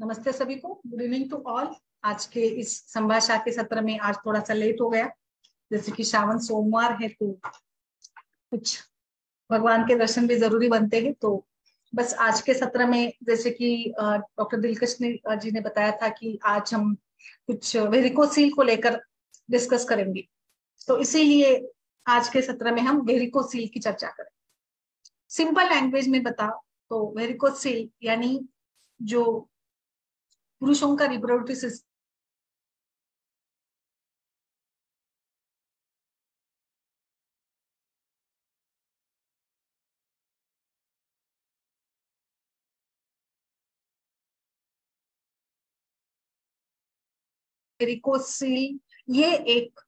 नमस्ते सभी को, गुड इवनिंग टू ऑल। आज के इस संभाषा के सत्र में आज थोड़ा सा लेट हो गया, जैसे कि श्रावण सोमवार है तो कुछ भगवान के दर्शन भी जरूरी बनते हैं। तो बस आज के सत्र में जैसे कि डॉक्टर दिलकश जी ने बताया था कि आज हम कुछ वेरिकोसील को लेकर डिस्कस करेंगे, तो इसीलिए आज के सत्र में हम वेरिकोसील की चर्चा करें। सिंपल लैंग्वेज में बताओ तो वेरिकोसील यानी जो पुरुषों का रिप्रोडक्टिव सिस्टम वेरिकोसील ये एक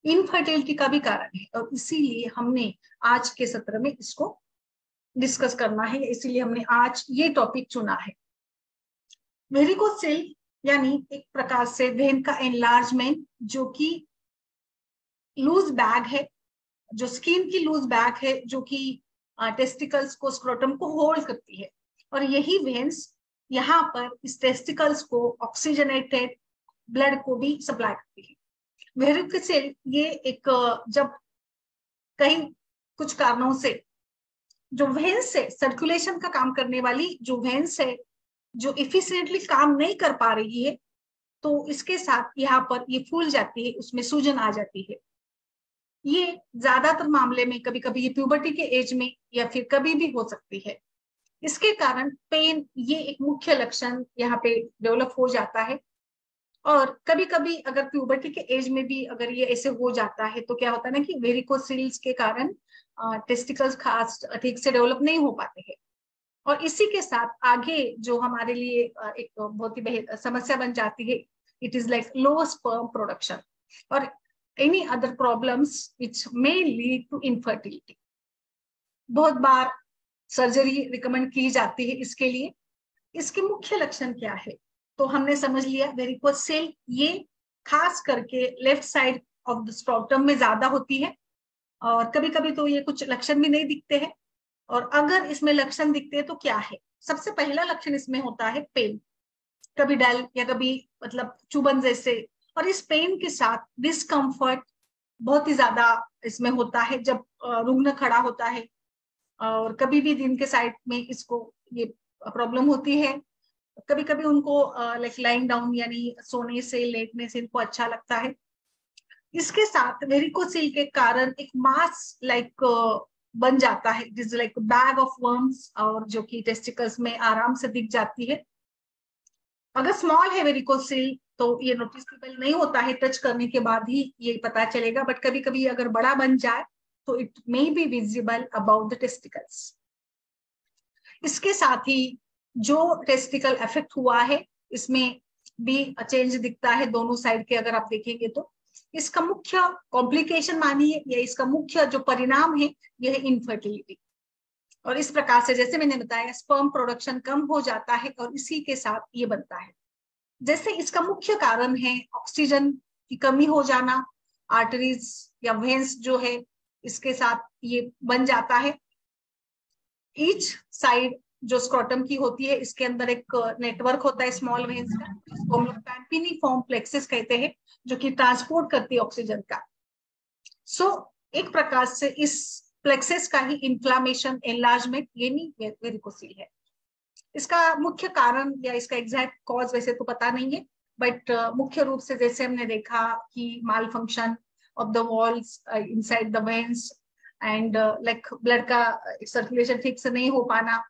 इनफर्टिलिटी का भी कारण है, और इसीलिए हमने आज के सत्र में इसको डिस्कस करना है, इसीलिए हमने आज ये टॉपिक चुना है। वेरिकोसील यानी एक प्रकार से वेन का एनलार्जमेंट, जो कि लूज बैग है, जो स्किन की लूज बैग है, जो कि टेस्टिकल्स को, स्क्रोटम को होल्ड करती है, और यही वेन्स यहाँ पर इस टेस्टिकल्स को ऑक्सीजनेटेड ब्लड को भी सप्लाई करती है। वेरिकोसील ये एक जब कहीं कुछ कारणों से जो वेन्स है, सर्कुलेशन का काम करने वाली जो वेन्स है, जो इफिशिएंटली काम नहीं कर पा रही है, तो इसके साथ यहाँ पर ये फूल जाती है, उसमें सूजन आ जाती है। ये ज्यादातर मामले में कभी कभी ये प्यूबर्टी के एज में या फिर कभी भी हो सकती है। इसके कारण पेन ये एक मुख्य लक्षण यहाँ पे डेवलप हो जाता है। और कभी कभी अगर प्यूबर्टी के एज में भी अगर ये ऐसे हो जाता है तो क्या होता है ना कि वेरिकोसील्स के कारण टेस्टिकल्स खास ठीक से डेवलप नहीं हो पाते हैं, और इसी के साथ आगे जो हमारे लिए एक बहुत ही समस्या बन जाती है, it is like low sperm production और any other problems which may lead to infertility. बहुत बार सर्जरी रिकमेंड की जाती है इसके लिए। इसके मुख्य लक्षण क्या है, तो हमने समझ लिया वेरिकोसील ये खास करके left side of the scrotum में ज्यादा होती है, और कभी कभी तो ये कुछ लक्षण भी नहीं दिखते हैं। और अगर इसमें लक्षण दिखते हैं तो क्या है, सबसे पहला लक्षण इसमें होता है पेन, कभी डल या कभी मतलब चुभन जैसे, और इस पेन के साथ डिस्कम्फर्ट बहुत ही ज्यादा इसमें होता है जब रुग्ण खड़ा होता है, और कभी भी दिन के साइड में इसको ये प्रॉब्लम होती है। कभी कभी उनको लाइक लाइंग डाउन यानी सोने से, लेटने से इनको अच्छा लगता है। इसके साथ वेरिकोसील के कारण एक मास लाइक बन जाता है, जिस लाइक बैग ऑफ वर्म्स, और जो कि टेस्टिकल्स में आराम से दिख जाती है। अगर स्मॉल है वेरिकोसील तो ये नोटिसेबल नहीं होता है, टच करने के बाद ही ये पता चलेगा, बट कभी कभी अगर बड़ा बन जाए तो it may be visible about the testicles. इसके साथ ही जो टेस्टिकल इफेक्ट हुआ है इसमें भी चेंज दिखता है दोनों साइड के, अगर आप देखेंगे तो इसका मुख्य कॉम्प्लिकेशन मानिए या इसका मुख्य जो परिणाम है यह है इनफर्टिलिटी। और इस प्रकार से जैसे मैंने बताया स्पर्म प्रोडक्शन कम हो जाता है, और इसी के साथ ये बनता है। जैसे इसका मुख्य कारण है ऑक्सीजन की कमी हो जाना, आर्टरीज या वेन्स जो है इसके साथ ये बन जाता है। ईच साइड जो स्क्रोटम की होती है इसके अंदर एक नेटवर्क होता है स्मॉल वेन्स का, जिसको हम लोग पैम्पिनीफॉर्म प्लेक्सिस कहते हैं, जो कि ट्रांसपोर्ट करती है ऑक्सीजन का। सो एक प्रकार से इस प्लेक्सिस का ही इंफ्लामेशन, एनलार्जमेंट ये नहीं वेरिकोसील है। इसका मुख्य कारण या इसका एग्जैक्ट कॉज वैसे तो पता नहीं है, बट मुख्य रूप से जैसे हमने देखा कि malfunction of the walls inside the veins, and like blood का सर्कुलेशन ठीक से नहीं हो पाना,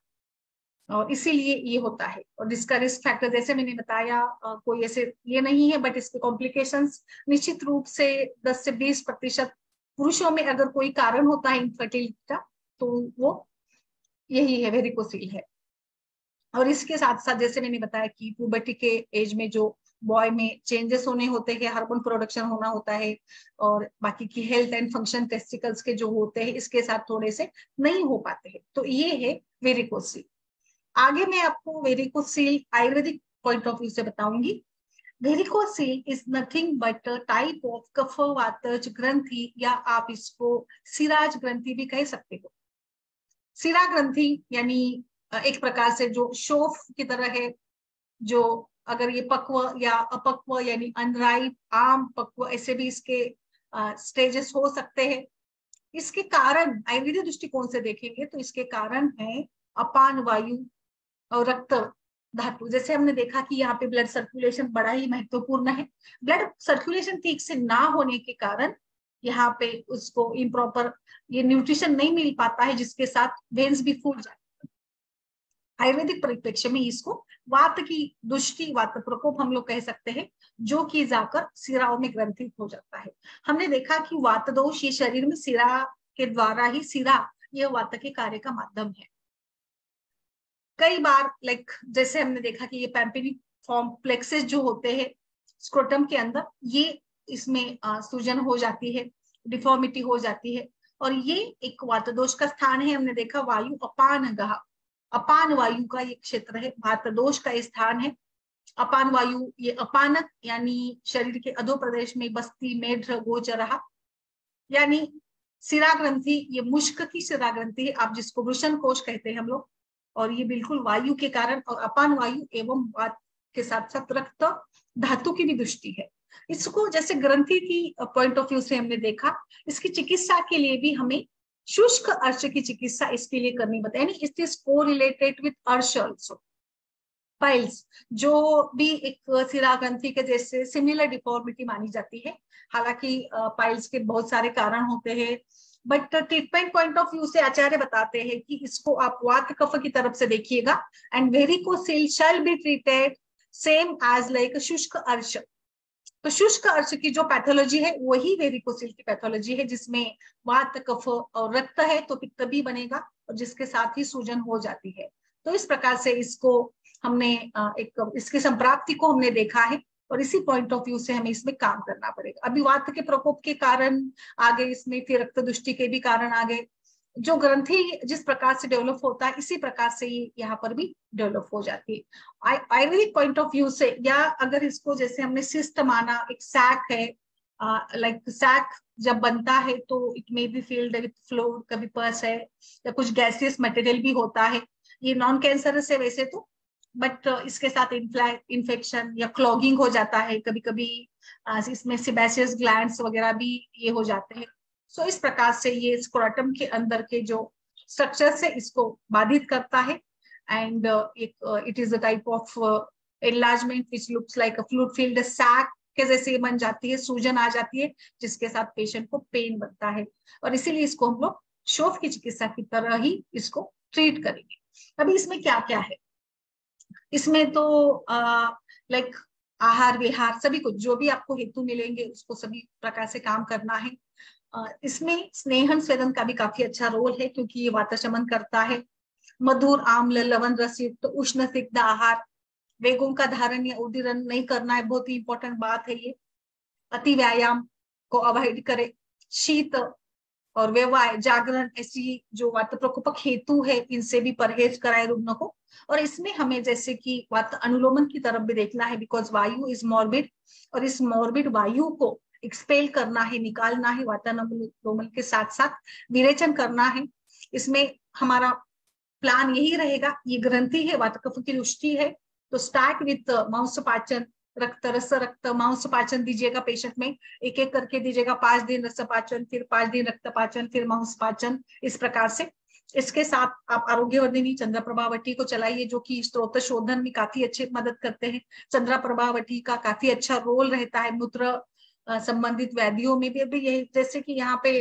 और इसीलिए ये होता है। और इसका रिस्क फैक्टर जैसे मैंने बताया कोई ऐसे ये नहीं है, बट इसके कॉम्प्लिकेशंस निश्चित रूप से 10 से 20% पुरुषों में अगर कोई कारण होता है इनफर्टिलिटी का तो वो यही है, वेरिकोसील है। और इसके साथ साथ जैसे मैंने बताया कि प्यूबर्टी के एज में जो बॉय में चेंजेस होने होते हैं, हार्मोन प्रोडक्शन होना होता है, और बाकी की हेल्थ एंड फंक्शन टेस्टिकल्स के जो होते हैं इसके साथ थोड़े से नहीं हो पाते हैं, तो ये है वेरिकोसील। आगे मैं आपको varicocele Ayurvedic point of view से बताऊंगी। Varicocele is nothing but type of कफवातज ग्रंथि, या आप इसको सिराज ग्रंथि भी कह सकते हो। सिरा ग्रंथि यानी एक प्रकार से जो शोफ की तरह है, जो अगर ये पक्व या अपक्व यानी अनराइप, आम, पक्व, ऐसे भी इसके स्टेजेस हो सकते हैं। इसके कारण आयुर्वेदिक दृष्टिकोण से देखेंगे तो इसके कारण है अपान वायु और रक्त धातु। जैसे हमने देखा कि यहाँ पे ब्लड सर्कुलेशन बड़ा ही महत्वपूर्ण है। ब्लड सर्कुलेशन ठीक से ना होने के कारण यहाँ पे उसको इम्प्रॉपर ये न्यूट्रिशन नहीं मिल पाता है, जिसके साथ वेन्स भी फूल जाते हैं। आयुर्वेदिक परिप्रेक्ष्य में इसको वात की दुष्टि, वात प्रकोप हम लोग कह सकते हैं, जो कि जाकर सिराओं में ग्रंथित हो जाता है। हमने देखा कि वात दोष ये शरीर में सिरा के द्वारा ही, सिरा यह वात के कार्य का माध्यम है। कई बार जैसे हमने देखा कि ये पैम्पिनिक फॉर्म प्लेक्सेस जो होते हैं स्क्रोटम के अंदर, ये इसमें सूजन हो जाती है, डिफॉर्मिटी हो जाती है, और ये एक वात दोष का स्थान है। हमने देखा वायु अपान गह, अपान वायु का ये क्षेत्र है, वात दोष का स्थान है। अपान वायु ये अपानक यानी शरीर के अधो प्रदेश में बस्ती, मेढ्र, गोचरहा, यानी सिरा ग्रंथि, ये मुष्क की सिरा ग्रंथि है, आप जिसको वृषण कोश कहते हैं हम लोग, और ये बिल्कुल वायु के कारण और अपान वायु एवं वात के साथ साथ रक्त धातु की भी दृष्टि है। इसको जैसे ग्रंथि की पॉइंट ऑफ व्यू से हमने देखा, इसकी चिकित्सा के लिए भी हमें शुष्क अर्श की चिकित्सा इसके लिए करनी बताई, यानी इट इज कोरिलेटेड विद अर्श आल्सो। पाइल्स जो भी एक सिरा ग्रंथि के जैसे सिमिलर डिफॉर्मिटी मानी जाती है, हालांकि पाइल्स के बहुत सारे कारण होते हैं, but treatment point of view से आचार्य बताते हैं कि इसको आप वात कफ की तरफ से देखिएगा, and varicocele shall be treated same as like शुष्क अर्श। तो शुष्क अर्श की जो पैथोलॉजी है वही वेरिकोसिल की पैथोलॉजी है, जिसमें वात कफ और रक्त है तो पित्त भी बनेगा, और जिसके साथ ही सूजन हो जाती है। तो इस प्रकार से इसको हमने एक इसकी संप्राप्ति को हमने देखा है, और इसी पॉइंट ऑफ व्यू से हमें इसमें काम करना पड़ेगा। अभी वात के प्रकोप के कारण आगे इसमें फिर रक्त दुष्टि के भी कारण आगे, जो ग्रंथि जिस प्रकार से डेवलप होता है इसी प्रकार से ये यहाँ पर भी डेवलप हो जाती है आयुर्वेदिक पॉइंट ऑफ व्यू से। या अगर इसको जैसे हमने सिस्ट माना, एक सैक है, लाइक सैक जब बनता है तो it may be field with fluid, कभी पस है या कुछ गैसियस मटेरियल भी होता है। ये नॉन कैंसरस है वैसे तो, बट इसके साथ इन्फेक्शन या क्लॉगिंग हो जाता है, कभी कभी इसमें सिबेसियस ग्लैंड्स वगैरह भी ये हो जाते हैं। सो इस प्रकार से ये स्क्रोटम के अंदर के जो स्ट्रक्चर से इसको बाधित करता है, and it is a type of enlargement which looks like a fluid filled sac के जैसे बन जाती है, सूजन आ जाती है, जिसके साथ पेशेंट को पेन बनता है, और इसीलिए इसको हम लोग शोफ की चिकित्सा की तरह ही इसको ट्रीट करेंगे। अभी इसमें क्या क्या है, इसमें तो लाइक आहार विहार सभी कुछ जो भी आपको हेतु मिलेंगे उसको सभी प्रकार से काम करना है। इसमें स्नेहन स्वेदन का भी काफी अच्छा रोल है, क्योंकि ये वातशमन करता है। मधुर, आम्ल, लवण रस युक्त उष्ण सिग्ध आहार, वेगों का धारण या उदीरण नहीं करना है, बहुत ही इंपॉर्टेंट बात है ये। अति व्यायाम को अवॉइड करे, शीत और व्यवाय, जागरण, ऐसी जो वात प्रकोपक हेतु है इनसे भी परहेज कराए रुग्ण को। और इसमें हमें जैसे कि वात अनुलोमन की तरफ भी देखना है, बिकॉज वायु इज मॉर्बिड, और इस मॉर्बिड वायु को एक्सपेल करना है, निकालना है। वातानुलोमन के साथ साथ विरेचन करना है। इसमें हमारा प्लान यही रहेगा, ये ग्रंथि है, वात कफ की रुष्टि है, तो स्टार्ट विथ मांस पाचन, रक्त रस रक्त मांस पाचन दीजिएगा पेशेंट में, एक एक करके दीजिएगा, 5 दिन रस पाचन, फिर 5 दिन रक्त पाचन, फिर मांस पाचन, इस प्रकार से। इसके साथ आप आरोग्यवर्धिनी चंद्र प्रभावटी को चलाइए, जो कि स्त्रोत शोधन में काफी अच्छे मदद करते हैं। चंद्र प्रभावटी का काफी अच्छा रोल रहता है मूत्र संबंधित व्याधियों में भी। अभी यही जैसे कि यहाँ पे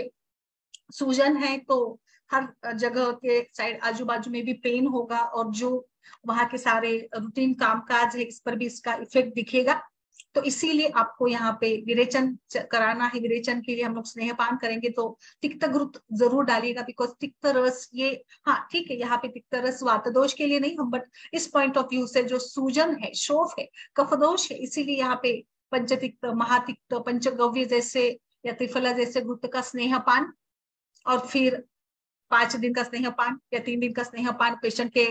सूजन है तो हर जगह के साइड आजू बाजू में भी पेन होगा, और जो वहां के सारे रूटीन कामकाज है इस पर भी इसका इफेक्ट दिखेगा। तो इसीलिए आपको यहाँ पे विरेचन कराना है। विरेचन के लिए हम लोग स्नेहपान करेंगे तो तिक्त घृत जरूर डालिएगा, बिकॉज तिक्त रस ये, हाँ ठीक है, यहाँ पे तिक्त रस वातदोष के लिए नहीं हम, बट इस पॉइंट ऑफ व्यू से जो सूजन है, शोफ है, कफदोष है, इसीलिए यहाँ पे पंचतिक्त, महातिक्त, पंचगव्य जैसे या त्रिफला जैसे घृत का स्नेहपान, और फिर 5 दिन का स्नेहपान या 3 दिन का स्नेहपान पेशेंट के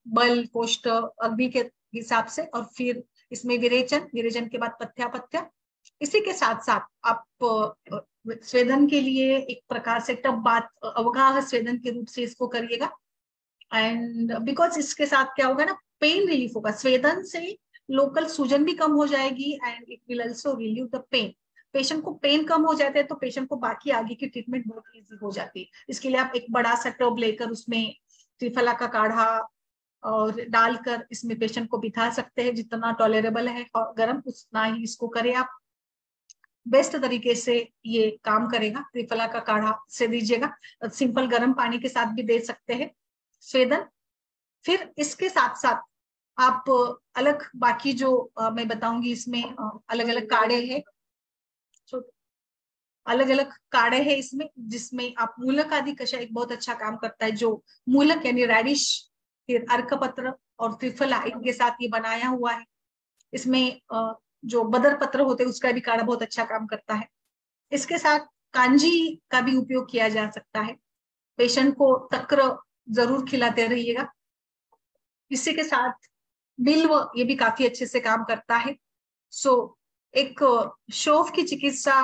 बल, कोष्ठ, अग्नि के हिसाब से, और फिर इसमें विरेचन, विरेचन के बाद पथ्यापथ्य। इसी के साथ साथ आप स्वेदन के लिए एक प्रकार से टब बात, अवगाह स्वेदन के रूप से इसको करिएगा। एंड बिकॉज इसके साथ क्या होगा ना, पेन रिलीफ होगा। स्वेदन से लोकल सूजन भी कम हो जाएगी and it will also relieve the pain. Patient को पेन कम हो जाता है तो पेशेंट को बाकी आगे की ट्रीटमेंट बहुत इजी हो जाती है। इसके लिए आप एक बड़ा सा टब लेकर उसमें त्रिफला का काढ़ा और डालकर इसमें पेशेंट को बिठा सकते हैं। जितना टॉलरेबल है और गर्म उतना ही इसको करें आप, बेस्ट तरीके से ये काम करेगा। त्रिफला का काढ़ा से दीजिएगा, सिंपल गर्म पानी के साथ भी दे सकते हैं स्वेदन। फिर इसके साथ साथ आप अलग बाकी जो मैं बताऊंगी इसमें अलग अलग काढ़े हैं, अलग अलग काढ़े हैं इसमें, जिसमें आप मूलक आदि कषाय एक बहुत अच्छा काम करता है। जो मूलक यानी रेडिश, फिर अर्कपत्र और त्रिफला इनके साथ ये बनाया हुआ है। इसमें जो बदर पत्र होते हैं उसका भी काढ़ा बहुत अच्छा काम करता है। इसके साथ कांजी का भी उपयोग किया जा सकता है। पेशेंट को तक्र जरूर खिलाते रहिएगा। इसी के साथ बिल्व ये भी काफी अच्छे से काम करता है। सो एक शोफ की चिकित्सा,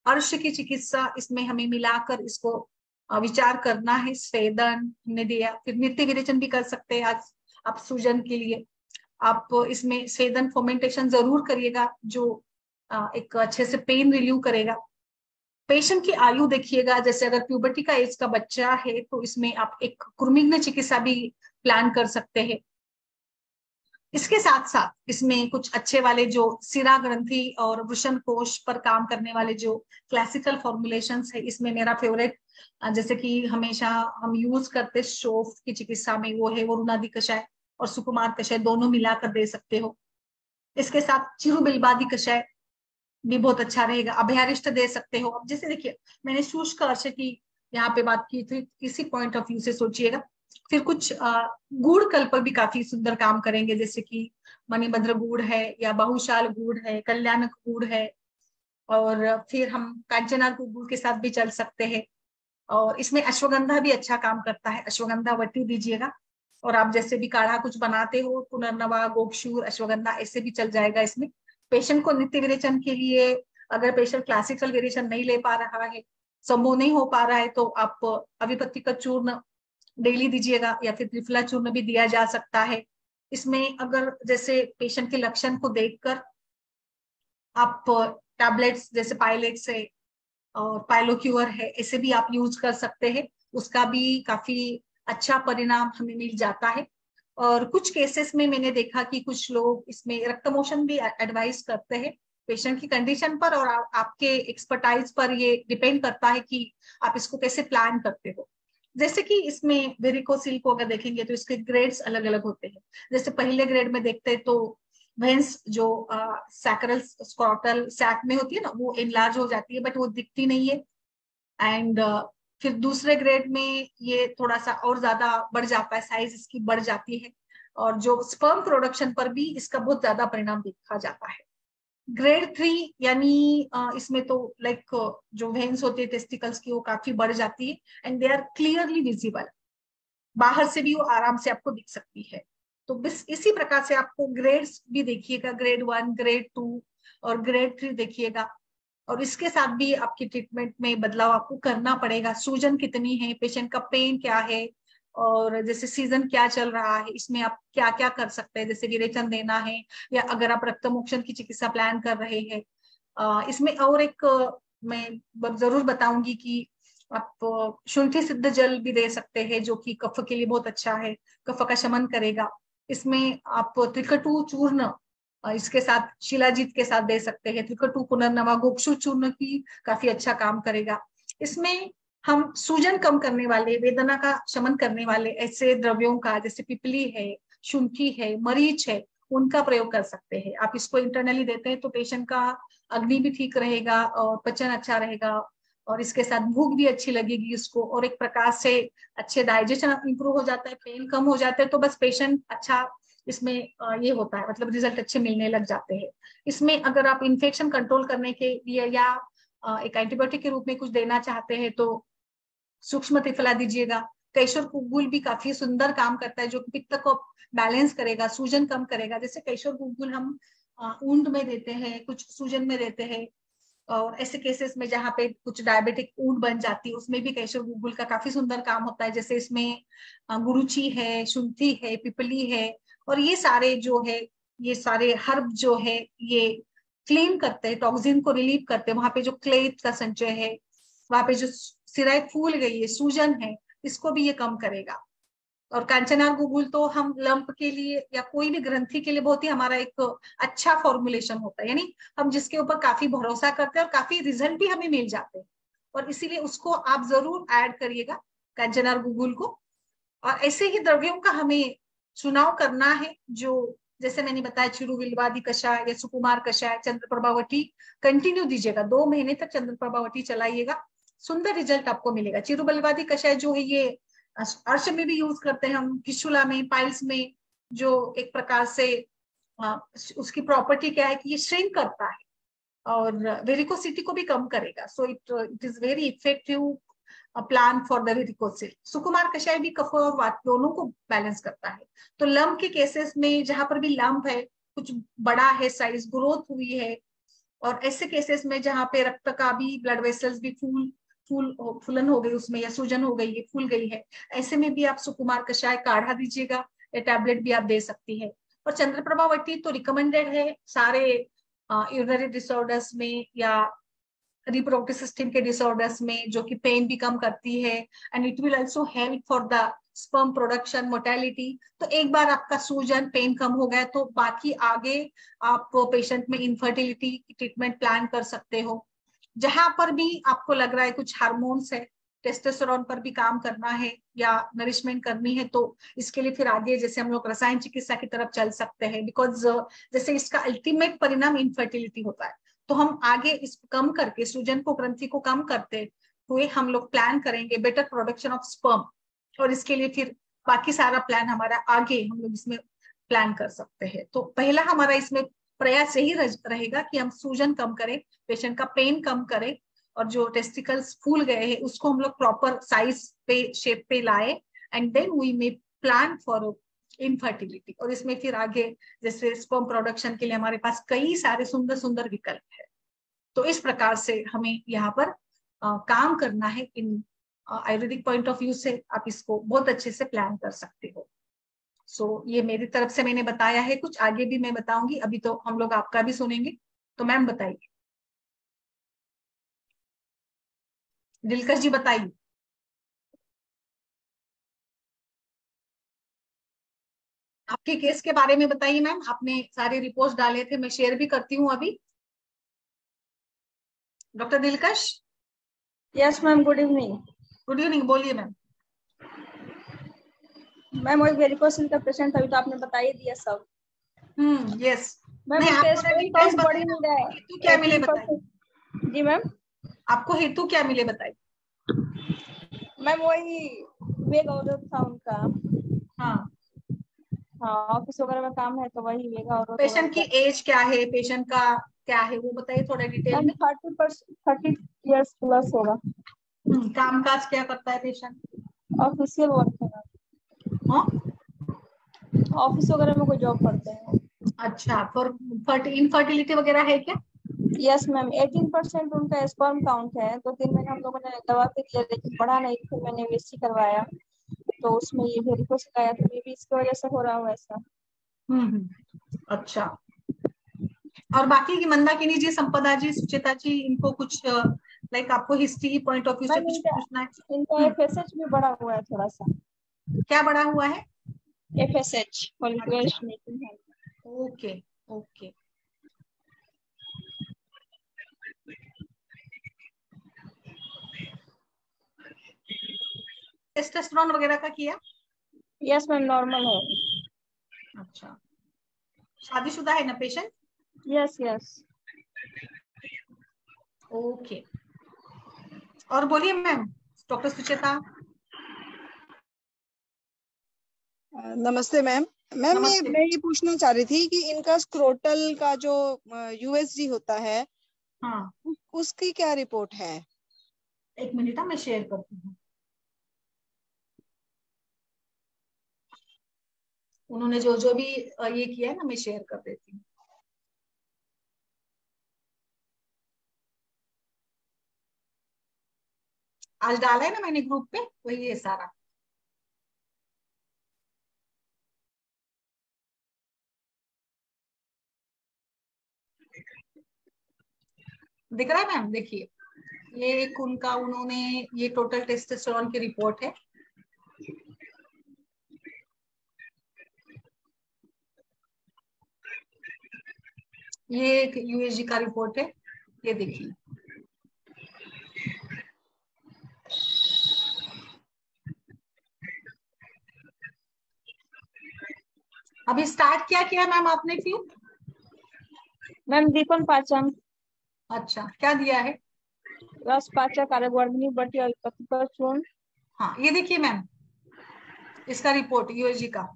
अर्श की चिकित्सा, इसमें हमें मिलाकर इसको विचार करना है। स्वेदन हमने दिया, फिर नित्य विरेचन भी कर सकते हैं। आज आप सूजन के लिए आप इसमें स्वेदन फर्मेंटेशन जरूर करिएगा, जो एक अच्छे से पेन रिलीव करेगा। पेशेंट की आयु देखिएगा, जैसे अगर प्यूबर्टी का एज का बच्चा है तो इसमें आप एक कृमिघ्न चिकित्सा भी प्लान कर सकते हैं। इसके साथ साथ इसमें कुछ अच्छे वाले जो सिरा ग्रंथि और वृषण कोश पर काम करने वाले जो क्लासिकल फॉर्मुलेशंस है, इसमें मेरा फेवरेट जैसे कि हमेशा हम यूज करते शोफ की चिकित्सा में वो है वरुणादि कषाय और सुकुमार कषाय, दोनों मिलाकर दे सकते हो। इसके साथ चिरुबिल्बादि कषाय भी बहुत अच्छा रहेगा। अभयारिष्ट दे सकते हो। अब जैसे देखिए मैंने शुष्क अर्श की यहाँ पे बात की थी, इसी पॉइंट ऑफ व्यू से सोचिएगा। फिर कुछ गुड़ कल्प भी काफी सुंदर काम करेंगे, जैसे कि मणिभद्र गुड़ है या बहुशाल गुड़ है, कल्याणक गुड़ है, और फिर हम कांचनार गुड़ के साथ भी चल सकते हैं। और इसमें अश्वगंधा भी अच्छा काम करता है, अश्वगंधा वटी दीजिएगा। और आप जैसे भी काढ़ा कुछ बनाते हो, पुनर्नवा, गोक्षूर, अश्वगंधा, ऐसे भी चल जाएगा इसमें। पेशेंट को नित्य विरेचन के लिए अगर पेशेंट क्लासिकल वेरिएशन नहीं ले पा रहा है, संभव नहीं हो पा रहा है, तो आप अभिपत्ति का चूर्ण डेली दीजिएगा या फिर त्रिफला चूर्ण भी दिया जा सकता है। इसमें अगर जैसे पेशेंट के लक्षण को देखकर आप टैबलेट्स जैसे पायलेट्स है और पायलोक्यूर है, ऐसे भी आप यूज कर सकते हैं। उसका भी काफी अच्छा परिणाम हमें मिल जाता है। और कुछ केसेस में मैंने देखा कि कुछ लोग इसमें रक्तमोशन भी एडवाइस करते हैं। पेशेंट की कंडीशन पर और आपके एक्सपर्टाइज पर ये डिपेंड करता है कि आप इसको कैसे प्लान करते हो। जैसे कि इसमें वेरिकोसिल को अगर देखेंगे तो इसके ग्रेड्स अलग अलग होते हैं। जैसे पहले ग्रेड में देखते हैं तो वेंस जो सैक्रल स्क्रॉटल सैक में होती है ना, वो इनलार्ज हो जाती है, बट वो दिखती नहीं है। एंड फिर दूसरे ग्रेड में ये थोड़ा सा और ज्यादा बढ़ जाता है, साइज इसकी बढ़ जाती है, और जो स्पर्म प्रोडक्शन पर भी इसका बहुत ज्यादा परिणाम देखा जाता है। ग्रेड 3 यानी इसमें तो लाइक जो वेन्स होती है टेस्टिकल्स की, वो काफी बढ़ जाती है and they are clearly visible, बाहर से भी वो आराम से आपको दिख सकती है। तो बस इसी प्रकार से आपको ग्रेड्स भी देखिएगा, ग्रेड 1, ग्रेड 2 और ग्रेड 3 देखिएगा। और इसके साथ भी आपकी ट्रीटमेंट में बदलाव आपको करना पड़ेगा। सूजन कितनी है, पेशेंट का पेन क्या है, और जैसे सीजन क्या चल रहा है, इसमें आप क्या क्या कर सकते हैं। जैसे विरेचन देना है या अगर आप रक्तमोक्षण की चिकित्सा प्लान कर रहे हैं। इसमें और एक मैं जरूर बताऊंगी कि आप शुंठी सिद्ध जल भी दे सकते हैं, जो कि कफ के लिए बहुत अच्छा है, कफ का शमन करेगा। इसमें आप त्रिकटु चूर्ण इसके साथ शिलाजीत के साथ दे सकते हैं। त्रिकटु पुनर्नवा गोक्षु चूर्ण की काफी अच्छा काम करेगा। इसमें हम सूजन कम करने वाले, वेदना का शमन करने वाले ऐसे द्रव्यों का, जैसे पिपली है, शुंठी है, मरीच है, उनका प्रयोग कर सकते हैं। आप इसको इंटरनली देते हैं तो पेशेंट का अग्नि भी ठीक रहेगा और पचन अच्छा रहेगा, और इसके साथ भूख भी अच्छी लगेगी उसको, और एक प्रकार से अच्छे डाइजेशन इंप्रूव हो जाता है, पेन कम हो जाता है। तो बस पेशेंट अच्छा इसमें ये होता है, मतलब रिजल्ट अच्छे मिलने लग जाते हैं। इसमें अगर आप इन्फेक्शन कंट्रोल करने के लिए या एक एंटीबायोटिक के रूप में कुछ देना चाहते हैं तो सूक्ष्म त्रिफला दीजिएगा। कैशोर कुगुल भी काफी सुंदर काम करता है, जो पित्त को बैलेंस करेगा, सूजन कम करेगा। जैसे कैशोर कुगुल हम ऊंड में देते हैं, कुछ सूजन में देते हैं, और ऐसे केसेस में जहाँ पे कुछ डायबिटिक ऊंड बन जाती है उसमें भी कैशोर गुगुल का काफी सुंदर काम होता है। जैसे इसमें गुरुची है, शुंठी है, पिपली है, और ये सारे जो है ये सारे हर्ब जो है ये क्लीन करते हैं, टॉक्सिन को रिलीव करते हैं, वहां पे जो क्लेट का संचय है, वहां पे जो सिराई फूल गई है, सूजन है, इसको भी ये कम करेगा। और कांचनार गुगुल तो हम लंप के लिए या कोई भी ग्रंथि के लिए बहुत ही हमारा एक अच्छा फॉर्मुलेशन होता है, यानी हम जिसके ऊपर काफी भरोसा करते हैं और काफी रिजल्ट भी हमें मिल जाते हैं, और इसीलिए उसको आप जरूर ऐड करिएगा, कांचनार गुगुल को। और ऐसे ही द्रव्यों का हमें चुनाव करना है, जो जैसे मैंने बताया चिरुविलवादी कषाय या सुकुमार कषाय, चंद्रप्रभावती कंटिन्यू दीजिएगा, 2 महीने तक चंद्रप्रभावती चलाइएगा, सुंदर रिजल्ट आपको मिलेगा। चिरुबलवादी कषाय जो है ये अर्श में भी यूज करते हैं हम, फिस्टुला में, पाइल्स में, जो एक प्रकार से उसकी प्रॉपर्टी क्या है कि ये श्रिंक करता है और वेरिकोसिटी को भी कम करेगा। So it is very effective plan for the varicocele. सुकुमार कषाय भी कफ और वात दोनों को बैलेंस करता है। तो लंप के केसेस में जहां पर भी लंप है, कुछ बड़ा है, साइज ग्रोथ हुई है, और ऐसे केसेस में जहाँ पे रक्त का भी, ब्लड वेसल्स भी फूलन हो गई उसमें, या सूजन हो गई है, फूल गई है, ऐसे में भी आप सुकुमार कषाय काढ़ा दीजिएगा, या टैबलेट भी आप दे सकती है। और चंद्रप्रभावती तो रिकमेंडेड है सारे यूरिनरी डिसऑर्डर्स में या रिप्रोडक्टिव सिस्टम के डिसऑर्डर्स में, जो कि पेन भी कम करती है, and it will also help for the sperm production, mortality. तो एक बार आपका सूजन, पेन कम हो गया तो बाकी आगे आप पेशेंट में इनफर्टिलिटी ट्रीटमेंट प्लान कर सकते हो। जहां पर भी आपको लग रहा है कुछ हार्मोन्स है, टेस्टोस्टेरोन पर भी काम करना है या नरिशमेंट करनी है, तो इसके लिए फिर आगे जैसे हम लोग रसायन चिकित्सा की तरफ चल सकते हैं, बिकॉज जैसे इसका अल्टीमेट परिणाम इनफर्टिलिटी होता है। तो हम आगे इस कम करके, सूजन को, ग्रंथि को कम करते हुए हम लोग प्लान करेंगे बेटर प्रोडक्शन ऑफ स्पर्म, और इसके लिए फिर बाकी सारा प्लान हमारा आगे हम लोग इसमें प्लान कर सकते हैं। तो पहला हमारा इसमें प्रयास यही रहेगा कि हम सूजन कम करें, पेशेंट का पेन कम करें, और जो टेस्टिकल्स फूल गए हैं उसको हम लोग प्रॉपर साइज पे, शेप पे लाए, and then we may plan for infertility. और इसमें फिर आगे जैसे स्पर्म प्रोडक्शन के लिए हमारे पास कई सारे सुंदर सुंदर विकल्प है। तो इस प्रकार से हमें यहाँ पर काम करना है। इन आयुर्वेदिक पॉइंट ऑफ व्यू से आप इसको बहुत अच्छे से प्लान कर सकते हो। सो ये मेरी तरफ से मैंने बताया है, कुछ आगे भी मैं बताऊंगी, अभी तो हम लोग आपका भी सुनेंगे। तो मैम बताइए, दिलकश जी बताइए। आपके केस के बारे में बताइए मैम, आपने सारे रिपोर्ट्स डाले थे, मैं शेयर भी करती हूँ अभी। डॉक्टर दिलकश। Yes ma'am, good evening. Good evening, बोलिए मैम। मैम वही वेरिकोसिल का पेशेंट, अभी तो आपने बता ही दिया सब। यस। मैम नहीं, उनका आप थोड़ा स्पर्म डिटेल्स काउंट बढ़ ही बताइए ना, नहीं रहा है, आपको हेतु क्या मिले बताइए। 18%। जी मैम। आपको हेतु क्या मिले बताइए। मैम वही वेग अवरोध था उनका। हाँ, हाँ, ऑफिस वगैरह में काम है तो वही वेग अवरोध पेशेंट की वगैरह। एज क्या है, पेशेंट का क्या है वो बताइए थोड़ा डिटेल मैम में। 30 प्लस होगा। काम काज क्या करता है पेशेंट। ऑफिशियल वर्क है हाँ, मैम, ऑफिस वगैरह में कोई जॉब करते हैं। अच्छा, फॉर इनफर्टिलिटी वगैरह है क्या। यस मैम, 18% उनका स्पर्म काउंट है। 2-3 महीने हम लोगों ने दवा भी दिया लेकिन बढ़ा नहीं, फिर मैंने वेसी करवाया तो उसमें ये वेरिकोसिल आया, तो मे भी इसकी वजह से हो रहा हो ऐसा। अच्छा। और बाकी की मंदाकिनी जी, संपदा जी, सुचेता जी, इनको कुछ लाइक आपको हिस्ट्री पॉइंट ऑफ व्यू से मैम कुछ इनका पूछना है। इनका एफएसएच भी बढ़ा हुआ है थोड़ा सा। क्या बड़ा हुआ है। एफएसएच फॉलिकुलर अच्छा, स्टिमुलेटिंग है। Okay okay. टेस्टोस्टेरोन वगैरह का किया। यस मैम, नॉर्मल है। अच्छा, शादीशुदा है ना पेशेंट। Yes yes. ओके। और बोलिए मैम, डॉक्टर सुचेता। नमस्ते मैम। मैम नमस्ते। मैं ये पूछना चाह रही थी कि इनका स्क्रोटल का जो यूएसजी होता है, हाँ, उसकी क्या रिपोर्ट है। एक मिनट, मैं शेयर करती हूँ। उन्होंने जो जो भी ये किया है ना, मैं शेयर कर देती हूँ। आज डाला है ना मैंने ग्रुप पे, वही है सारा। दिख रहा है मैम, देखिए ये एक उनका, उन्होंने ये टोटल टेस्टोस्टेरोन की रिपोर्ट है। ये एक यूएसजी का रिपोर्ट है, ये देखिए। अभी स्टार्ट क्या किया मैम आपने फिर? मैम दीपन पाचन, अच्छा, क्या दिया है? रस पाचक, आर्गवर्धनी बटी और पत्ती चूर्ण। हाँ ये देखिए मैम, इसका रिपोर्ट यूएसजी का।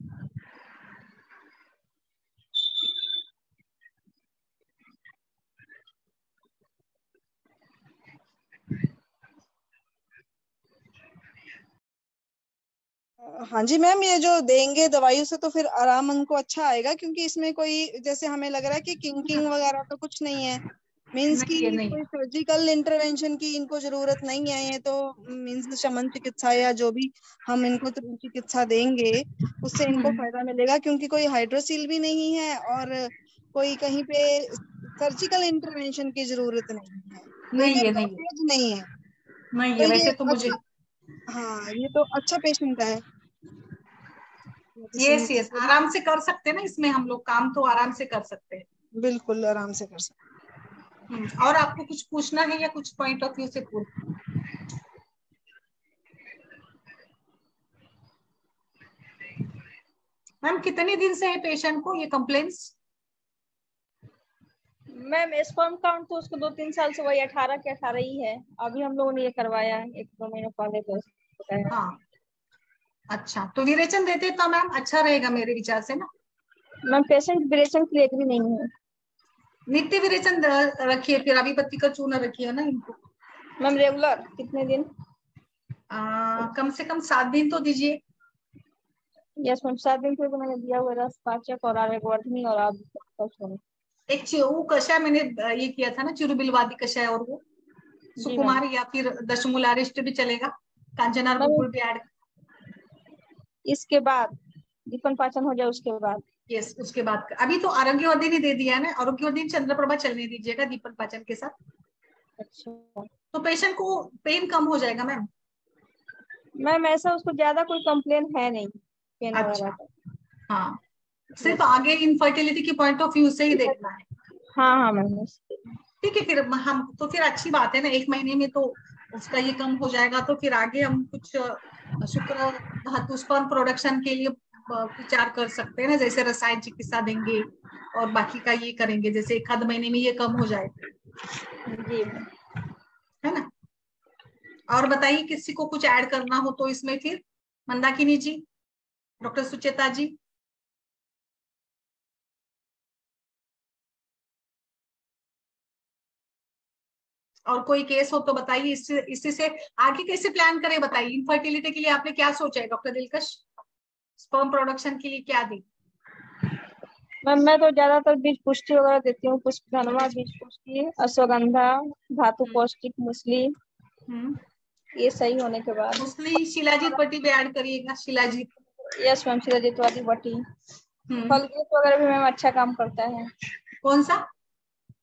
हाँ जी मैम, ये जो देंगे दवाइयों से तो फिर आराम उनको अच्छा आएगा, क्योंकि इसमें कोई जैसे हमें लग रहा है कि किंकिंग वगैरह तो कुछ नहीं है, मीन्स नहीं है, कि नहीं कोई सर्जिकल इंटरवेंशन की इनको जरूरत नहीं है। ये तो मीन्स शमन चिकित्सा या जो भी हम इनको चिकित्सा देंगे उससे इनको फायदा मिलेगा, क्योंकि कोई हाइड्रोसील भी नहीं है और कोई कहीं पे सर्जिकल इंटरवेंशन की जरूरत नहीं है। नहीं ये है, नहीं है, डॉक्टर्स नहीं है, नहीं तो है ये वैसे तो मुझे। अच्छा, हाँ ये तो अच्छा पेशेंट है। यस यस, आराम से कर सकते हैं ना, इसमें हम लोग काम तो आराम से कर सकते हैं। बिल्कुल आराम से कर सकते। और आपको कुछ पूछना है या कुछ पॉइंट ऑफ व्यू से पूछ? मैम कितने दिन से है पेशेंट को ये कंप्लेंट्स? मैम स्पर्म काउंट तो उसको 2-3 साल से वही 18 के 18 ही है। अभी हम लोगों ने ये करवाया है 1-2 महीने पहले तो बताया। हाँ अच्छा, तो विरेचन देते तो मैम अच्छा रहेगा मेरे विचार से ना। मैम पेशेंट विरेचन के लिए एग्री नहीं है। नित्य विरेचन रखिए, फिर अभी पत्ती का चूर्ण रखिए ना इनको। मैम रेगुलर कितने दिन? कम से कम 7 दिन तो दीजिए। यस मैम 7 दिन तो मैंने दिया हुआ रस पाचक और आर्गवर्धनी और आप एक वो कषाय मैंने ये किया था ना, चिरुबिलवादी कषाय, और वो जी मैम। सुकुमार या फिर दशमूलारिष्ट भी चलेगा, कांचनार मैम गुड़ भी ऐड। इसके बाद दीपन पाचन हो जाए उसके बाद। यस, उसके बाद अभी तो आरोग्यवर्धिनी दे दिया है ना, आरोग्यवर्धिनी चंद्रप्रभा चलने दीजिएगा दीपन पाचन के साथ। अच्छा तो पेशेंट को पेन कम हो जाएगा मैम। मैम ऐसा उसको ज्यादा कोई कंप्लेन है नहीं पेन वगैरह अच्छा, का। हाँ सिर्फ यस आगे इनफर्टिलिटी की पॉइंट ऑफ व्यू से ही देखना है। हाँ हाँ मैम। ठीक है, फिर हम तो फिर अच्छी बात है ना, 1 महीने में तो उसका ये कम हो जाएगा, तो फिर आगे हम कुछ शुक्र धातु स्पर्म प्रोडक्शन के लिए विचार कर सकते हैं ना, जैसे रसायन चिकित्सा देंगे और बाकी का ये करेंगे, जैसे 1-आध महीने में ये कम हो जाए, जी मैम। है ना। और बताइए किसी को कुछ ऐड करना हो तो इसमें फिर, मंदाकिनी जी, डॉक्टर सुचेता जी। और कोई केस हो तो बताइए, इससे से आगे कैसे प्लान करें, बताइए। इनफर्टिलिटी के लिए आपने क्या सोचा है डॉक्टर दिलकश? स्पर्म प्रोडक्शन के लिए क्या दी? मैम मैं तो ज्यादातर बीज पुष्टि वगैरह देती हूँ, पुष्पधनवा, बीज पुष्टि, अश्वगंधा, धातु पौष्टिक मूसली, ये सही होने के बाद। मुस्लिम शिलाजीत पट्टी भी ऐड करिएगा, शिलाजीत। यस मैम शिलाजीत वाली बटी। हम्म, फलघृत वगैरह भी मैम अच्छा काम करता है। कौन सा?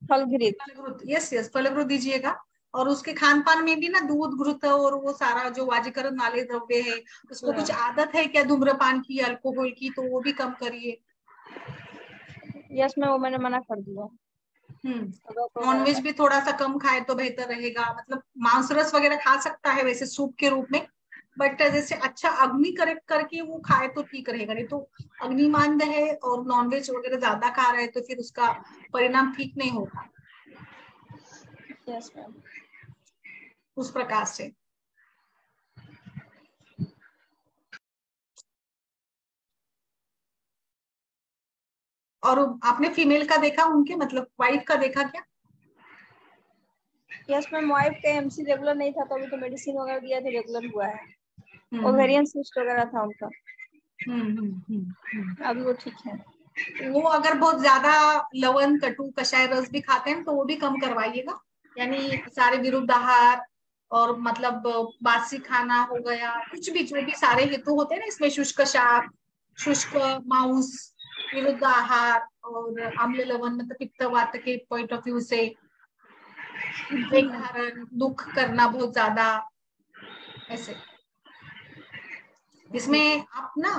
फलघृत। फलग्रुत, यस यस, फलग्रुत दीजिएगा। और उसके खान पान में भी ना दूध घृत और वो सारा जो वाजीकरण वाले द्रव्य है, उसको कुछ आदत है क्या धूम्रपान की, अल्कोहल की, तो वो भी कम करिए। यस मैम वो मैंने मना कर दिया। नॉनवेज भी थोड़ा सा कम खाए तो बेहतर रहेगा, मतलब मांस रस वगैरह खा सकता है वैसे सूप के रूप में, बट जैसे अच्छा अग्नि करके वो खाए तो ठीक रहेगा, नहीं तो अग्निमांद है और नॉनवेज वगैरह ज्यादा खा रहा है तो फिर उसका परिणाम ठीक नहीं होगा। Yes ma'am. उस प्रकार से। और आपने फीमेल का देखा, उनके मतलब वाइफ का देखा क्या? यस मैम वाइफ का एमसी रेगुलर नहीं था, तो अभी तो मेडिसिन वगैरह दिया था, रेगुलर हुआ है। हम्म ओवेरियन सिस्ट वगैरह था उनका। हम्म। अभी वो ठीक है। वो अगर बहुत ज्यादा लवण कटु कषाय रस भी खाते हैं तो वो भी कम करवाइएगा, यानी सारे विरुद्ध आहार और मतलब बासी खाना हो गया, कुछ भी जो भी सारे हेतु होते हैं ना इसमें, शुष्क शाक, शुष्क मांस, विरुद्ध आहार और अम्ल लवण, मतलब पित्त वात के पॉइंट ऑफ व्यू से उद्वेग धारण, दुख करना बहुत ज्यादा, ऐसे। इसमें आप ना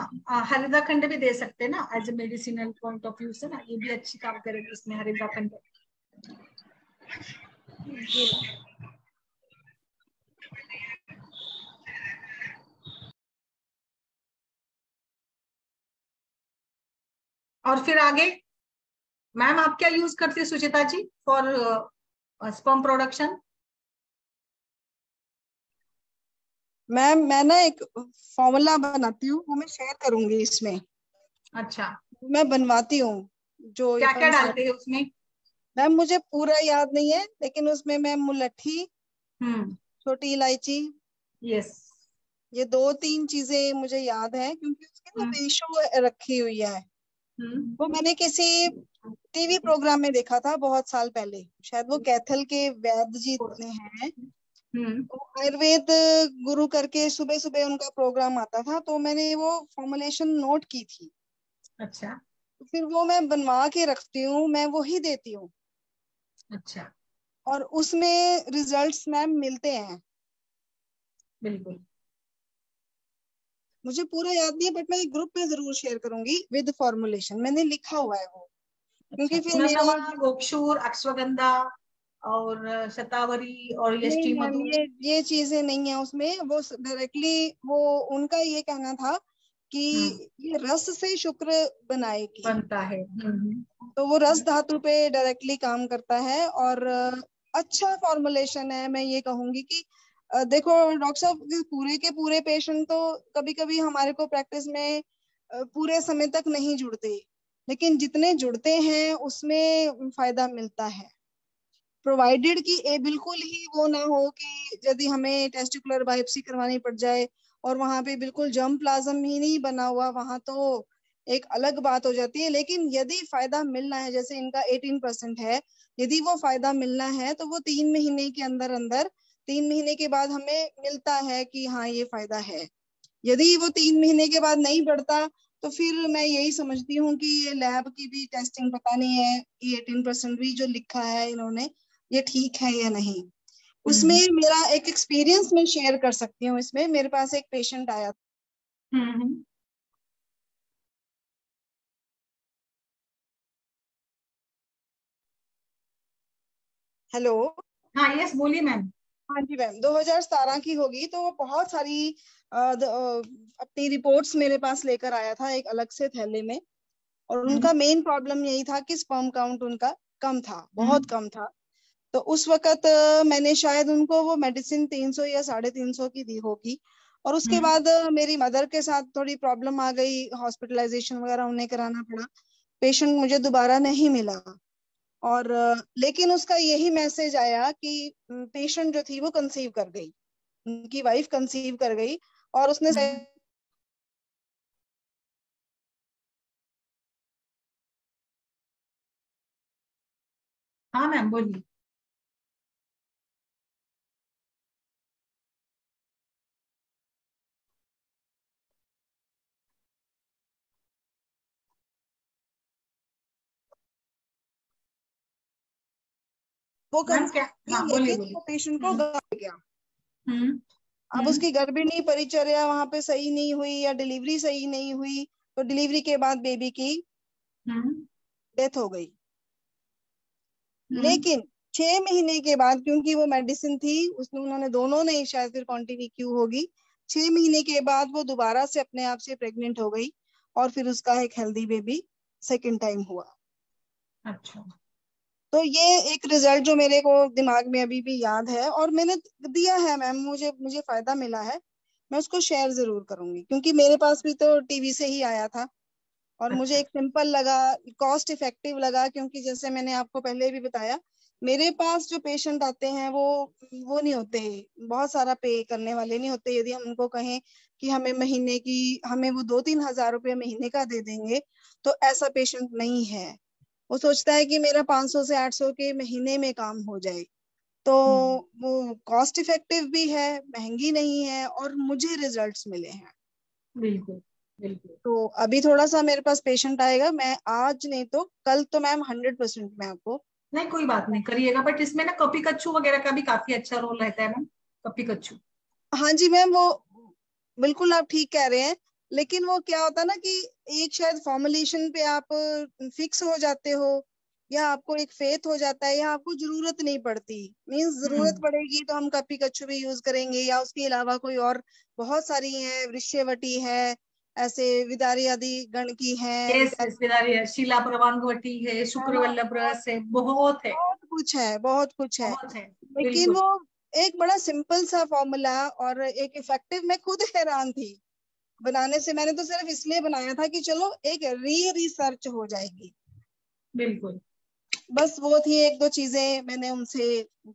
हरिद्रा खंड भी दे सकते हैं ना, as a medicinal point of view से ना, ये भी अच्छी काम करेगी इसमें हरिद्रा खंड। और फिर आगे मैम आप क्या यूज करती है सुचिता जी फॉर स्पर्म प्रोडक्शन? मैम मैं ना एक फॉर्मूला बनाती हूँ, वो मैं शेयर करूंगी इसमें। अच्छा, मैं बनवाती हूँ जो क्या क्या डालते हैं उसमें? मैम मुझे पूरा याद नहीं है, लेकिन उसमें मैं मुलट्ठी, छोटी इलायची, यस, ये 2-3 चीजें मुझे याद है, क्योंकि उसकी ना रेशो रखी हुई है। वो मैंने किसी टीवी प्रोग्राम में देखा था बहुत साल पहले, शायद वो कैथल के वैद्य जी हैं, तो आयुर्वेद गुरु करके सुबह सुबह उनका प्रोग्राम आता था, तो मैंने वो फॉर्मुलेशन नोट की थी। अच्छा, तो फिर वो मैं बनवा के रखती हूँ, मैं वो ही देती हूँ। अच्छा, और उसमें रिजल्ट्स मैम मिलते हैं। बिल्कुल। मुझे पूरा याद नहीं है, बट मैं एक ग्रुप में जरूर शेयर करूंगी विद फॉर्मुलेशन, मैंने लिखा हुआ है वो। क्योंकि फिर मेरा गोक्षूर, अश्वगंधा और शतावरी और यष्टि नहीं मैम, मधु, ये चीजें नहीं है उसमें। वो डायरेक्टली वो उनका ये कहना था कि ये रस से शुक्र बनाएगी, बनता है। तो वो रस धातु पे डायरेक्टली काम करता है। और अच्छा फॉर्मुलेशन है। मैं ये कहूंगी कि देखो डॉक्टर साहब, पूरे के पूरे पेशेंट तो कभी कभी हमारे को प्रैक्टिस में पूरे समय तक नहीं जुड़ते, लेकिन जितने जुड़ते हैं उसमें फायदा मिलता है, प्रोवाइडेड कि ये बिल्कुल ही वो ना हो कि यदि हमें टेस्टिकुलर बायोप्सी करवानी पड़ जाए और वहां पे बिल्कुल जर्म प्लाज्म ही नहीं बना हुआ, वहां तो एक अलग बात हो जाती है। लेकिन यदि फायदा मिलना है, जैसे इनका 18% है, यदि वो फायदा मिलना है तो वो 3 महीने के अंदर अंदर, 3 महीने के बाद हमें मिलता है कि हाँ ये फायदा है। यदि वो 3 महीने के बाद नहीं बढ़ता, तो फिर मैं यही समझती हूँ कि ये लैब की भी टेस्टिंग पता नहीं है कि 18% भी जो लिखा है इन्होंने, ये ठीक है या नहीं। उसमें मेरा एक एक्सपीरियंस मैं शेयर कर सकती हूँ। इसमें मेरे पास एक पेशेंट आया। हेलो। हाँ, यस, बोलिए मैम। हाँ जी मैम, 2017 की होगी। तो वो बहुत सारी अपनी रिपोर्ट्स मेरे पास लेकर आया था एक अलग से थैले में, और उनका मेन प्रॉब्लम यही था कि स्पर्म काउंट उनका कम था, बहुत कम था। तो उस वक्त मैंने शायद उनको वो मेडिसिन 300 या 350 की दी होगी। और उसके बाद मेरी मदर के साथ थोड़ी प्रॉब्लम आ गई, हॉस्पिटलाइजेशन वगैरह उन्हें कराना पड़ा, पेशेंट मुझे दोबारा नहीं मिला। और लेकिन उसका यही मैसेज आया कि पेशेंट जो थी वो कंसीव कर गई, उनकी वाइफ कंसीव कर गई। और उसने हाँ मैम, बोलिए। वो मैम क्या? हाँ, बोलिए लेकिन वो पेशेंट को बोलिए। गाँव गया। अब हम्म उसकी गर्भिणी परिचर्या वहां पे सही नहीं हुई या डिलीवरी सही नहीं हुई, तो डिलीवरी के बाद बेबी की डेथ हो गई। लेकिन 6 महीने के बाद, क्योंकि वो मेडिसिन थी उसने, उन्होंने दोनों ने शायद फिर कंटिन्यू की होगी, 6 महीने के बाद वो दोबारा से अपने आप से प्रेग्नेंट हो गई, और फिर उसका एक हेल्दी बेबी सेकंड टाइम हुआ। अच्छा। तो ये एक रिजल्ट जो मेरे को दिमाग में अभी भी याद है, और मैंने दिया है मैम, मुझे मुझे फायदा मिला है। मैं उसको शेयर जरूर करूंगी, क्योंकि मेरे पास भी तो टीवी से ही आया था, और मुझे अच्छा। एक सिंपल लगा, कॉस्ट इफेक्टिव लगा। क्योंकि जैसे मैंने आपको पहले भी बताया, मेरे पास जो पेशेंट आते हैं वो नहीं होते, बहुत सारा पे करने वाले नहीं होते। यदि हम उनको कहें कि हमें महीने की, हमें वो 2-3 हज़ार रुपये महीने का दे देंगे, तो ऐसा पेशेंट नहीं है। वो सोचता है कि मेरा 500 से 800 के महीने में काम हो जाए। तो वो कॉस्ट इफेक्टिव भी है, महंगी नहीं है, और मुझे रिजल्ट्स मिले हैं। बिल्कुल, बिल्कुल। तो अभी थोड़ा सा मेरे पास पेशेंट आएगा, मैं आज नहीं तो कल तो मैम 100% मैं आपको नहीं कोई बात नहीं, करिएगा, बट इसमें ना कॉपी कच्छू वगैरह का भी काफी अच्छा रोल रहता है मैम, कॉपी कच्छू। हाँ जी मैम, वो बिल्कुल आप ठीक कह रहे हैं, लेकिन वो क्या होता है ना कि एक शायद फॉर्मुलेशन पे आप फिक्स हो जाते हो, या आपको एक फेथ हो जाता है, या आपको जरूरत नहीं पड़ती। मीन्स जरूरत पड़ेगी तो हम कपी कच्चू भी यूज करेंगे, या उसके अलावा कोई और बहुत सारी है, वृक्षवटी है, ऐसे विदारी आदि गण की है, यस यस, विदारी है, शीला प्रवांगवटी है, शुक्रवल्लभ रस है, बहुत है, बहुत कुछ है, बहुत कुछ है। बहुत है। लेकिन बिल्कुल। वो एक बड़ा सिंपल सा फॉर्मूला और एक इफेक्टिव, मैं खुद हैरान थी बनाने से। मैंने तो सिर्फ इसलिए बनाया था कि चलो एक रिसर्च हो जाएगी, बिल्कुल। बस वो थी एक दो चीजें मैंने उनसे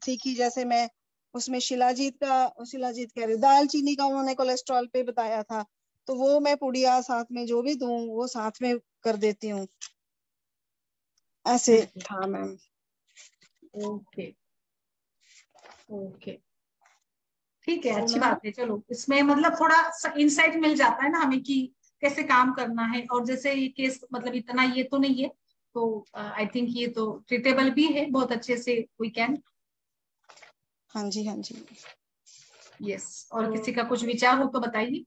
सीखी। जैसे मैं उसमें शिलाजीत कह रही, दालचीनी का उन्होंने कोलेस्ट्रॉल पे बताया था, तो वो मैं पुड़िया साथ में जो भी दूं वो साथ में कर देती हूँ, ऐसे था मैम। ओके ओके, ठीक है, अच्छी बात है। चलो, इसमें मतलब थोड़ा इंसाइट मिल जाता है ना हमें कि कैसे काम करना है। और जैसे ये केस मतलब इतना ये तो नहीं है, तो आई थिंक ये तो ट्रीटेबल भी है बहुत अच्छे से, वी कैन। हाँ जी, हाँ जी। यस, और किसी का कुछ विचार हो तो बताइए।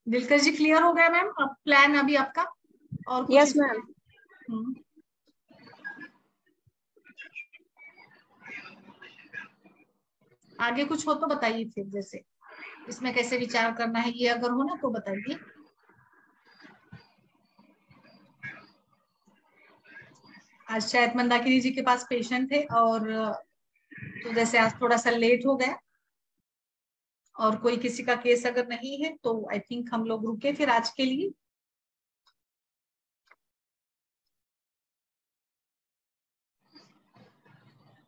दिलकश जी, क्लियर हो गया मैम अब प्लान अभी आपका? और कुछ यस इसमें? मैम। आगे कुछ हो तो बताइए फिर, जैसे इसमें कैसे विचार करना है, ये अगर हो ना तो बताइए। आज शायद मंदाकिनी जी के पास पेशेंट है, और तो जैसे आज थोड़ा सा लेट हो गया, और कोई किसी का केस अगर नहीं है तो आई थिंक हम लोग रुके फिर आज के लिए।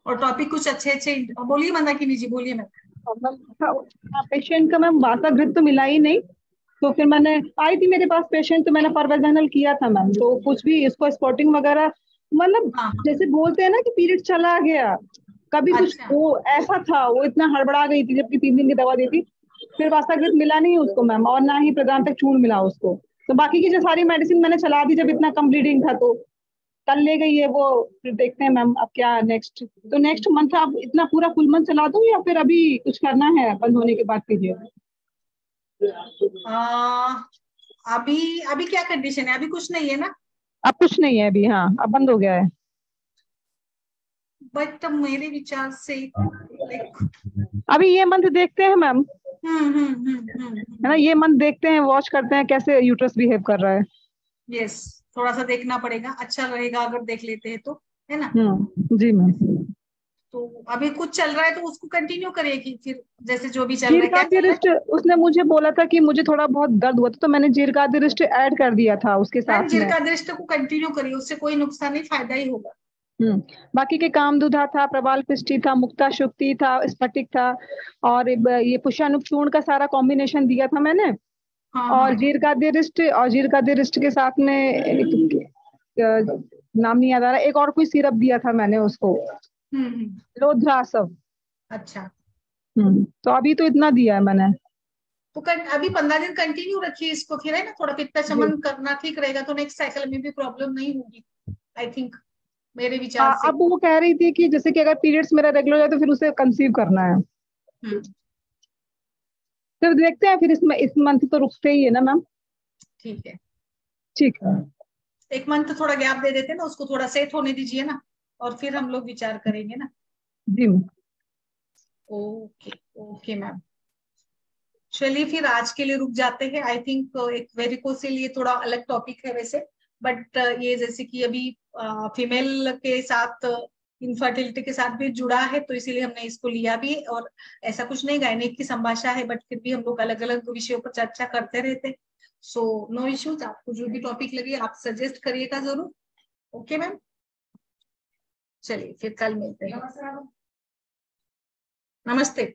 और टॉपिक कुछ अच्छे अच्छे बोलिए मंदाकिनी जी, बोलिए मैम। पेशेंट का मैम वातागृत तो मिला ही नहीं, तो फिर मैंने आई थी मेरे पास पेशेंट, तो मैंने परवेजनल किया था मैम, तो कुछ भी इसको स्पॉटिंग वगैरह मतलब हाँ जैसे बोलते हैं ना कि पीरियड चला गया, कभी कुछ अच्छा। वो ऐसा था, वो इतना हड़बड़ा गई थी जबकि 3 दिन की दवा दी थी। फिर वातागृत मिला नहीं उसको मैम, और ना ही प्रदान तक चूर्ण मिला उसको। तो बाकी की जो सारी मेडिसिन मैंने चला दी जब इतना कम ब्लीडिंग था, तो कल ले गई है वो। फिर देखते हैं मैम अब क्या नेक्स्ट, तो नेक्स्ट मंथ आप इतना पूरा फुल मंथ चला दूं या फिर अभी कुछ करना है बंद होने के बाद कीजिए? अभी अभी क्या कंडीशन है? अभी कुछ नहीं है ना? अब कुछ नहीं है अभी, हाँ अब बंद हो गया है। बट मेरे विचार से लाइक अभी ये मंथ देखते हैं मैम, है ना, ये मंथ देखते हैं, वॉच करते हैं कैसे यूट्रस बिहेव कर रहा है। यस, थोड़ा सा देखना पड़ेगा, अच्छा रहेगा अगर देख लेते हैं तो, है ना? जी मैम। तो अभी कुछ चल रहा है तो उसको कंटिन्यू करिएगी फिर, जैसे जो भी चल रहा है। क्या चल रहा जीरकादिरिस्ट उसने मुझे बोला था कि मुझे थोड़ा बहुत दर्द हुआ था, तो मैंने जीरकादिरिस्ट ऐड कर दिया था उसके है मैम? साथ में। जिरका दृष्टि को कंटिन्यू करिए, उससे कोई नुकसान नहीं, फायदा ही होगा। बाकी के कामदुधा था, प्रबाल पिष्टी था, मुक्ता शुक्ति था, स्फटिक था, और ये पुष्यानुक चूर्ण का सारा कॉम्बिनेशन दिया था मैंने। हाँ और हाँ। जीरकादिरिस्ट के साथ में नाम नहीं याद आ रहा, एक और कोई सिरप दिया था मैंने उसको, लोध्रासव। अच्छा, तो अभी तो इतना दिया है मैंने। तो अभी 15 दिन कंटिन्यू रखिए इसको, फिर है ना थोड़ा पित्ता शमन करना ठीक रहेगा, तो नेक्स्ट साइकिल में भी प्रॉब्लम नहीं होगी आई थिंक, मेरे विचार से। अब वो कह रही थी कि जैसे कि अगर पीरियड्स मेरा रेगुलर हो जाए तो फिर उसे कंसीव करना है। तो देखते हैं फिर इस मंथ तो रुकते ही है ना मैम? ठीक है, ठीक है। एक मंथ थोड़ा गैप दे देते ना, उसको थोड़ा सेट होने दीजिए ना, और फिर हम लोग विचार करेंगे ना। जी मैम। ओके ओके मैम, चलिए फिर आज के लिए रुक जाते हैं। आई थिंक एक वेरिकोसिल ये थोड़ा अलग टॉपिक है वैसे, बट ये जैसे कि अभी फीमेल के साथ इनफर्टिलिटी के साथ भी जुड़ा है, तो इसीलिए हमने इसको लिया भी। और ऐसा कुछ नहीं, गायनिक की संभाषा है, बट फिर भी हम लोग अलग अलग विषयों पर चर्चा करते रहते। सो नो इश्यूज, आपको जो भी टॉपिक लगे आप सजेस्ट करिएगा जरूर। ओके मैम, चलिए फिर कल मिलते हैं। नमस्ते।